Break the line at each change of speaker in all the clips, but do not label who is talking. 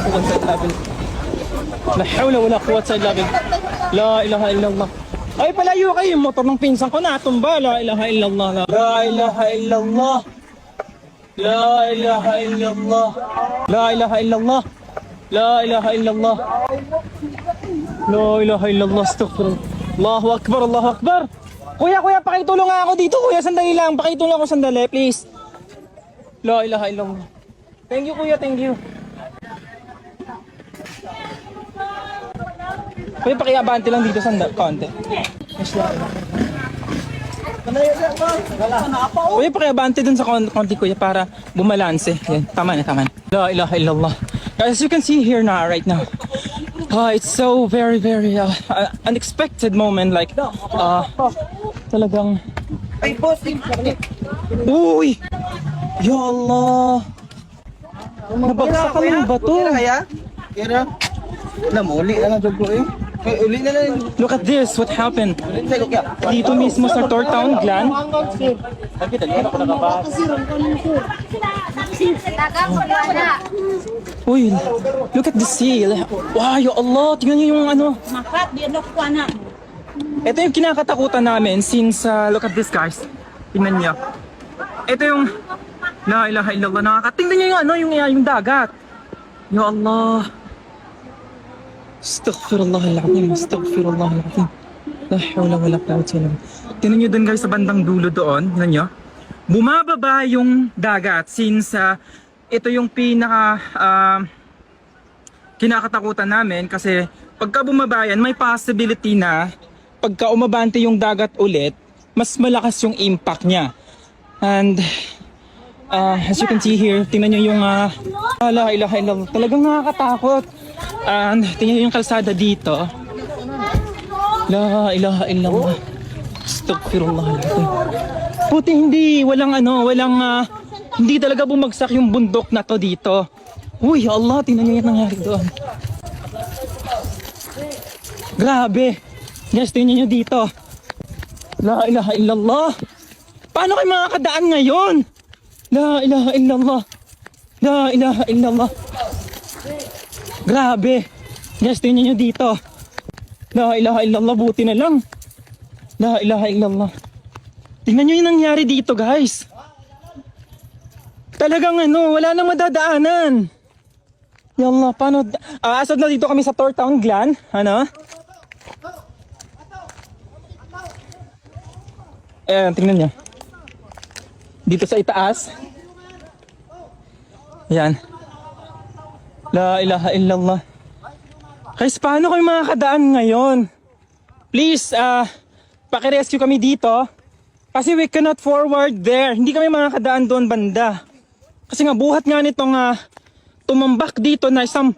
quwwata illa billah. La hawla wala quwwata illa billah. La ilaha illallah. Ay, palayo kayo. Yung motor ng pinsan ko natumba. La ilaha illallah. La ilaha illallah. La ilaha illallah. La ilaha illallah. La ilaha illallah. La ilaha illallah. Astaghfirullah. Allahu akbar, Allahu akbar. Kuya, pakitulong nga ako dito. Kuya, sandali lang. Pakitulong ako sandali, please. La ilaha illallah. Thank you, kuya. Thank you. Kuya, pakiabante lang dito sandali. Konti. Yes, kuya, pakiabante dun sa konti, kuya, para bumalanse. Yan. Tama na. La ilaha illallah. Guys, as you can see here now, right now. It's so very, very unexpected moment. Like, talagang...
Ay, boss!
Uy! Ya Allah! Nabagsak ka ng bato.
Kira? Namuli na lang job ko eh. Uli na lang.
Look at this, what happened? Dito mismo sa Tortown Glen. Uy, look at the sea. Wow, ya Allah, tingnan niyo yung ano. Ito yung kinakatakutan namin since, look at this guys. Tingnan niyo. Ito yung, la ilaha illallah, nakakatingnan niyo yung ano, yung dagat. Ya Allah. Astaghfirullahaladzim, astaghfirullahaladzim. La hawla wala quwwata illa billah. Tingnan niyo dun guys sa bandang dulo doon, tingnan niyo. Bumababa yung dagat since ito yung pinaka kinakatakutan namin kasi pagka bumaba yan, may possibility na pagka umabante yung dagat ulit, mas malakas yung impact niya. And as you can see here, tingnan nyo yung la ilaha illallah, talagang nakakatakot. And tingnan nyo yung kalsada dito. La ilaha illallah. Astaghfirullahaladzim. Puti walang hindi talaga bumagsak yung bundok na to dito. Uy, Allah, tingnan nyo yung nangyari doon. Grabe. Guys, tingnan nyo dito. La ilaha illallah. Paano kayo makakadaan ngayon? La ilaha illallah. La ilaha illallah. Grabe. Guys, tingnan nyo dito. La ilaha illallah, buti na lang. La ilaha illallah. Tingnan nyo yung nangyari dito, guys. Talagang wala nang madadaanan. Ya Allah, paano? Asad na dito kami sa Tortown Glen. Ayan, tingnan nyo. Dito sa itaas. Ayan. La ilaha illallah. Guys, paano kayo makakadaan ngayon? Please, pakirescue kami dito. Kasi we cannot forward there. Hindi kami makakadaan doon banda. Kasi nga buhat nga nitong tumambak dito na isang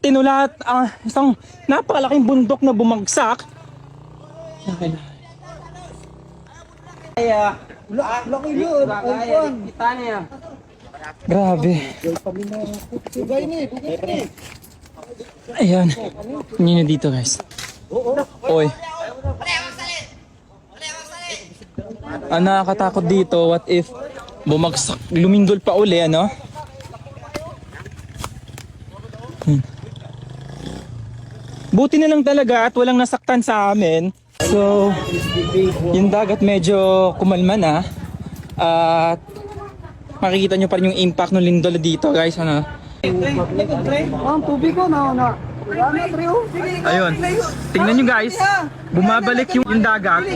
tinulat, isang napakalaking bundok na bumagsak. Grabe. Ayan. Tingnan nyo dito guys. Oy. Nakakatakot dito. What if bumagsak, lumindol pa uli, Buti na lang talaga at walang nasaktan sa amin. So, yung dagat medyo kumalma na. At makikita nyo pa rin yung impact ng lindol dito guys.
Ang tubig ko na.
Ayun. Tingnan nyo guys. Bumabalik yung dagat.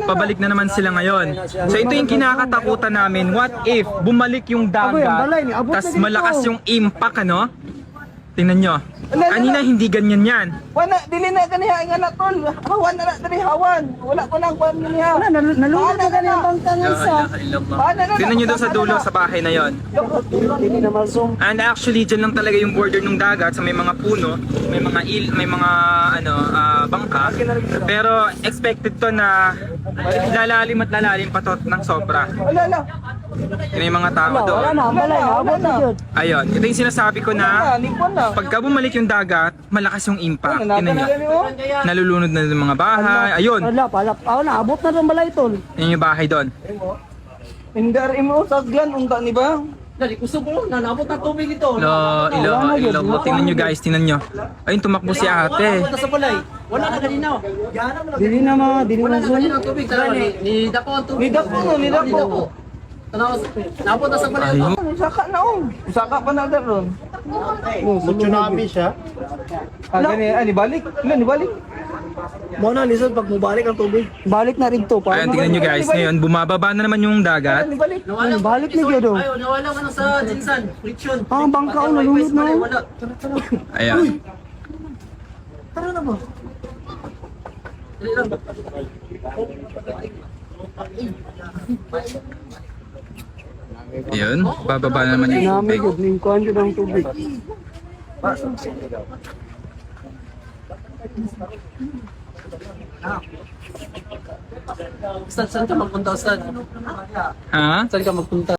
Pabalik na naman sila ngayon. So ito yung kinakatakutan namin. What if bumalik yung dagat, tas malakas yung impact, Tingnan nyo. Kanina hindi ganyan yan.
Wala, dili na kaniha nga na tol. Hawan na diri hawan. Wala ko nang kwan niya. Nalunod na kaniya bangtangan sa.
Tingnan nyo doon sa dulo sa bahay na yon. And actually dyan lang talaga yung border ng dagat sa may mga puno, may mga bangka. Pero expected to na lalalim at lalalim pa to ng sobra. Yun yung mga tao doon. Ayun, ito yung sinasabi ko na pagka bumalik yung dagat, malakas yung impact. Tingnan nyo. Nalulunod na yung mga bahay. Ayun.
Naabot na ng balay tol.
Yun yung bahay doon.
Indar imo sa glan unta ni ba? Dali, gusto ko, nanabot ng tubig ito.
La ilaha illallah. Tingnan nyo guys, tingnan nyo. Ayun, tumakbo si ate.
Nanabot na sa balay. Wala na kanina.
Dili na mga, dili
Wala
na
na
zon.
kanina ang tubig. Nidapo ang tubig. Nidapo. Nabot na sa balay.
Ayun.
Usaka na Usaka pa na ron.
Tsunami siya.
Nibalik. Nibalik. Mo na lisod pag mubalik ang tubig.
Balik na rin to.
Ayun, tingnan nyo guys. Ngayon, bumababa na naman yung dagat.
Nibalik.
Balik na dyan oh.
Ayaw, nawala ka na sa Jinsan. Friction.
Ah, bangka oh, nalulod na oh.
Wala.
Ayan.
Tara na ba? Dali lang.
Ayun, bababa na naman yung
Nami
tubig.
gud ning kuan jud ang tubig.
Saan ka magpunta, Stan?
Ha?
Saan ka magpunta?